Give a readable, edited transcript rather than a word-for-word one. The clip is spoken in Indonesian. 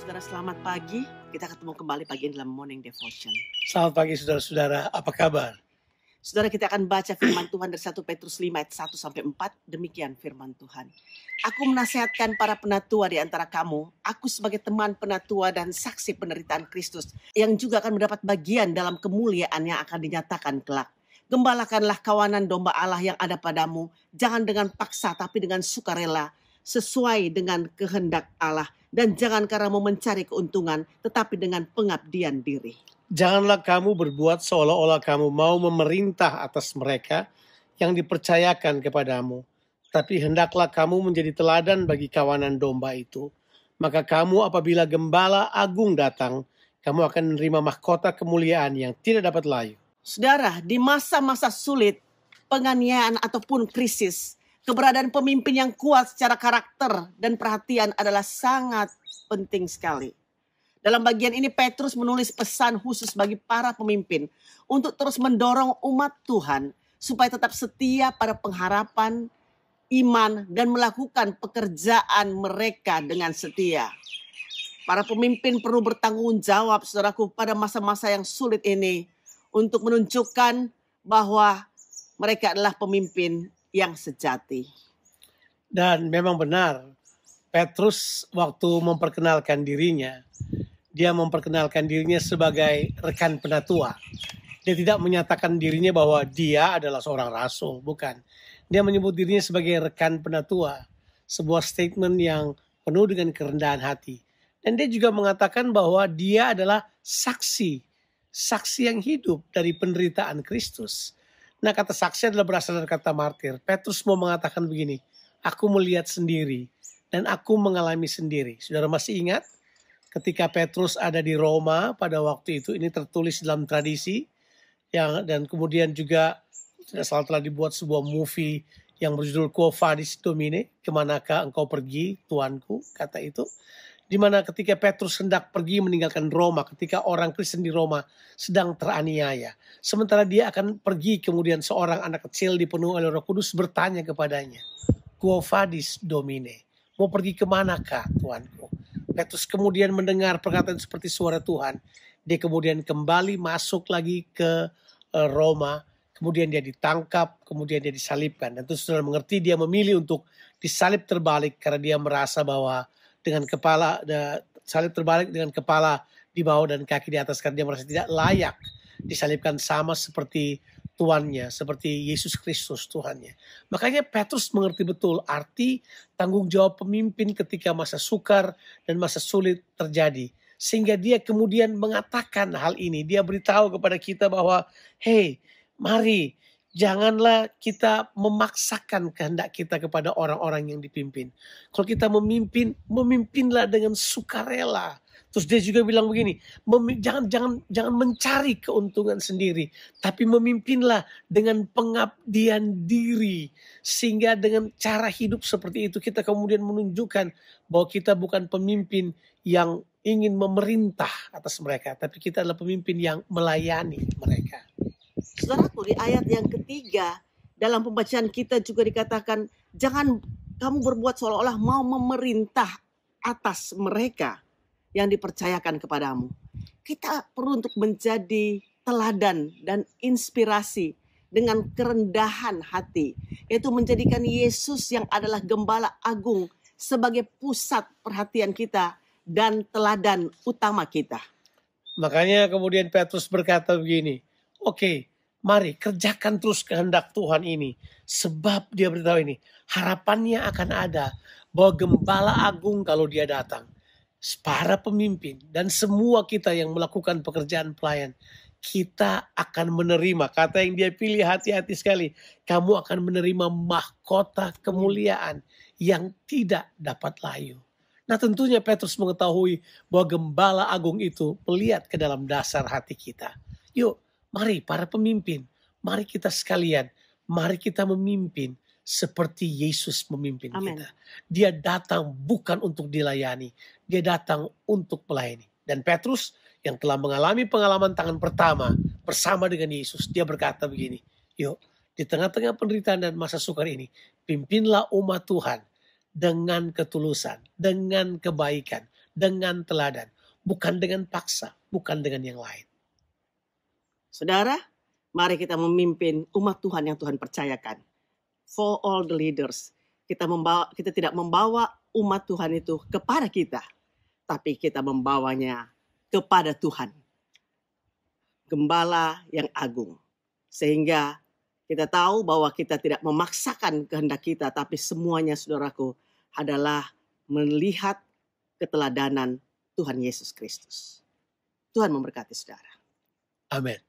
Saudara, selamat pagi. Kita ketemu kembali pagi ini dalam Morning Devotion. Selamat pagi saudara-saudara, apa kabar? Saudara, kita akan baca firman Tuhan dari 1 Petrus 5 ayat 1-4. Demikian firman Tuhan. Aku menasihatkan para penatua di antara kamu, aku sebagai teman penatua dan saksi penderitaan Kristus, yang juga akan mendapat bagian dalam kemuliaan yang akan dinyatakan kelak. Gembalakanlah kawanan domba Allah yang ada padamu, jangan dengan paksa tapi dengan sukarela, sesuai dengan kehendak Allah, dan jangan karena mau mencari keuntungan, tetapi dengan pengabdian diri. Janganlah kamu berbuat seolah-olah kamu mau memerintah atas mereka yang dipercayakan kepadamu. Tapi hendaklah kamu menjadi teladan bagi kawanan domba itu. Maka kamu apabila gembala agung datang, kamu akan menerima mahkota kemuliaan yang tidak dapat layu. Saudara, di masa-masa sulit, penganiayaan ataupun krisis, keberadaan pemimpin yang kuat secara karakter dan perhatian adalah sangat penting sekali. Dalam bagian ini Petrus menulis pesan khusus bagi para pemimpin untuk terus mendorong umat Tuhan supaya tetap setia pada pengharapan, iman, dan melakukan pekerjaan mereka dengan setia. Para pemimpin perlu bertanggung jawab, saudaraku, pada masa-masa yang sulit ini untuk menunjukkan bahwa mereka adalah pemimpin yang sejati. Dan memang benar, Petrus waktu memperkenalkan dirinya, dia memperkenalkan dirinya sebagai rekan penatua. Dia tidak menyatakan dirinya bahwa dia adalah seorang rasul, bukan. Dia menyebut dirinya sebagai rekan penatua, sebuah statement yang penuh dengan kerendahan hati. Dan dia juga mengatakan bahwa dia adalah saksi yang hidup dari penderitaan Kristus. Nah, kata saksi adalah berasal dari kata martir. Petrus mau mengatakan begini, aku melihat sendiri dan aku mengalami sendiri. Saudara masih ingat? Ketika Petrus ada di Roma pada waktu itu, ini tertulis dalam tradisi, dan kemudian juga tidak salah telah dibuat sebuah movie yang berjudul Quo Vadis Domine, kemanakah engkau pergi Tuanku, kata itu. Di mana ketika Petrus hendak pergi meninggalkan Roma, ketika orang Kristen di Roma sedang teraniaya. Sementara dia akan pergi, kemudian seorang anak kecil dipenuhi oleh Roh Kudus bertanya kepadanya, Quo Vadis Domine, mau pergi kemanakah Tuanku? Petrus kemudian mendengar perkataan seperti suara Tuhan. Dia kemudian kembali masuk lagi ke Roma. Kemudian dia ditangkap, kemudian dia disalibkan. Dan terus saudara mengerti dia memilih untuk disalib terbalik karena dia merasa bahwa dengan kepala, salib terbalik dengan kepala di bawah dan kaki di atas karena dia merasa tidak layak disalibkan sama seperti Tuannya, seperti Yesus Kristus Tuhannya. Makanya Petrus mengerti betul arti tanggung jawab pemimpin ketika masa sukar dan masa sulit terjadi. Sehingga dia kemudian mengatakan hal ini. Dia beritahu kepada kita bahwa, hey, mari janganlah kita memaksakan kehendak kita kepada orang-orang yang dipimpin. Kalau kita memimpin, memimpinlah dengan sukarela. Terus dia juga bilang begini, jangan mencari keuntungan sendiri, tapi memimpinlah dengan pengabdian diri. Sehingga dengan cara hidup seperti itu kita kemudian menunjukkan bahwa kita bukan pemimpin yang ingin memerintah atas mereka, tapi kita adalah pemimpin yang melayani mereka. Saudaraku, di ayat yang ketiga dalam pembacaan kita juga dikatakan, jangan kamu berbuat seolah-olah mau memerintah atas mereka yang dipercayakan kepadamu. Kita perlu untuk menjadi teladan dan inspirasi dengan kerendahan hati, yaitu menjadikan Yesus yang adalah gembala agung sebagai pusat perhatian kita dan teladan utama kita. Makanya kemudian Petrus berkata begini, oke, mari kerjakan terus kehendak Tuhan ini. Sebab dia beritahu ini, harapannya akan ada bahwa gembala agung kalau dia datang. Para pemimpin dan semua kita yang melakukan pekerjaan pelayan, kita akan menerima, kata yang dia pilih hati-hati sekali, kamu akan menerima mahkota kemuliaan yang tidak dapat layu. Nah tentunya Petrus mengetahui bahwa gembala agung itu melihat ke dalam dasar hati kita. Yuk, mari para pemimpin, mari kita sekalian, mari kita memimpin seperti Yesus memimpin Amen. kita. Dia datang bukan untuk dilayani, dia datang untuk melayani. Dan Petrus yang telah mengalami pengalaman tangan pertama bersama dengan Yesus, dia berkata begini, yuk di tengah-tengah penderitaan dan masa sukar ini, pimpinlah umat Tuhan dengan ketulusan, dengan kebaikan, dengan teladan, bukan dengan paksa, bukan dengan yang lain. Saudara, mari kita memimpin umat Tuhan yang Tuhan percayakan. For all the leaders, kita tidak membawa umat Tuhan itu kepada kita, tapi kita membawanya kepada Tuhan, Gembala yang agung. Sehingga kita tahu bahwa kita tidak memaksakan kehendak kita, tapi semuanya, saudaraku, adalah melihat keteladanan Tuhan Yesus Kristus. Tuhan memberkati saudara. Amin.